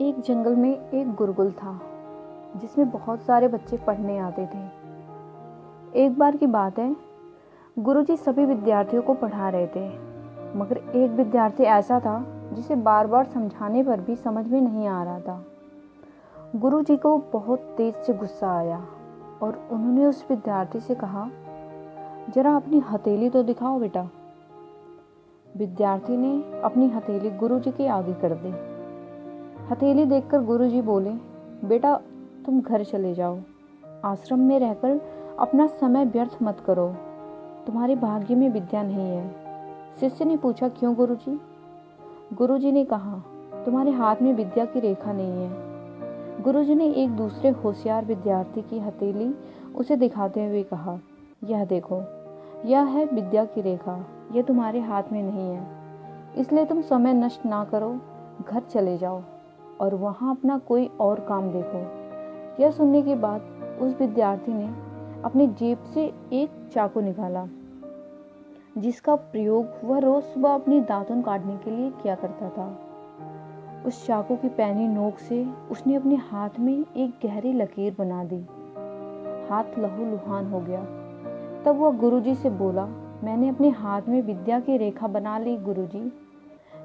एक जंगल में एक गुरुकुल था जिसमें बहुत सारे बच्चे पढ़ने आते थे। एक बार की बात है, गुरुजी सभी विद्यार्थियों को पढ़ा रहे थे, मगर एक विद्यार्थी ऐसा था जिसे बार बार समझाने पर भी समझ में नहीं आ रहा था। गुरुजी को बहुत तेज से गुस्सा आया और उन्होंने उस विद्यार्थी से कहा, जरा अपनी हथेली तो दिखाओ बेटा। विद्यार्थी ने अपनी हथेली गुरुजी के आगे कर दी। हथेली देखकर गुरुजी बोले, बेटा तुम घर चले जाओ, आश्रम में रहकर अपना समय व्यर्थ मत करो, तुम्हारे भाग्य में विद्या नहीं है। शिष्य ने पूछा, क्यों गुरुजी? गुरुजी ने कहा, तुम्हारे हाथ में विद्या की रेखा नहीं है। गुरुजी ने एक दूसरे होशियार विद्यार्थी की हथेली उसे दिखाते हुए कहा, यह देखो, यह है विद्या की रेखा, यह तुम्हारे हाथ में नहीं है, इसलिए तुम समय नष्ट ना करो, घर चले जाओ और वहाँ अपना कोई और काम देखो। यह सुनने के बाद उस विद्यार्थी ने अपनी जेब से एक चाकू निकाला, जिसका प्रयोग वह रोज सुबह अपनी दातुन काटने के लिए किया करता था। उस चाकू की पैनी नोक से उसने अपने हाथ में एक गहरी लकीर बना दी। हाथ लहूलुहान हो गया। तब वह गुरुजी से बोला, मैंने अपने हाथ में विद्या की रेखा बना ली गुरुजी।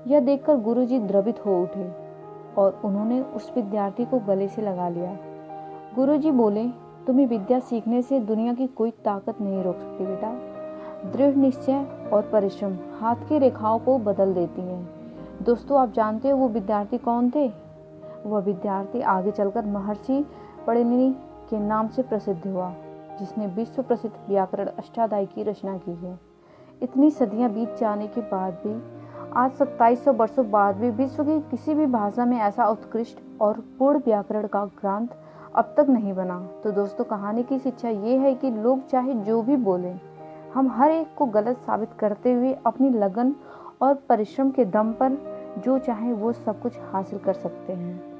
यह देखकर गुरुजी द्रवित हो उठे और उन्होंने उस विद्यार्थी को गले से लगा लिया। गुरुजी बोले, तुम्हें विद्या सीखने से दुनिया की कोई ताकत नहीं रोक सकती बेटा। दृढ़ निश्चय और परिश्रम हाथ की रेखाओं को बदल देती हैं। दोस्तों, आप जानते हो वो विद्यार्थी कौन थे? वह विद्यार्थी आगे चलकर महर्षि पणिनि के नाम से प्रसिद्ध हुआ, जिसने विश्व प्रसिद्ध व्याकरण अष्टाध्यायी की रचना की है। इतनी सदियां बीत जाने के बाद भी आज 2700 वर्षों बाद भी विश्व की किसी भी भाषा में ऐसा उत्कृष्ट और पूर्ण व्याकरण का ग्रंथ अब तक नहीं बना। तो दोस्तों, कहानी की शिक्षा ये है कि लोग चाहे जो भी बोलें, हम हर एक को गलत साबित करते हुए अपनी लगन और परिश्रम के दम पर जो चाहे वो सब कुछ हासिल कर सकते हैं।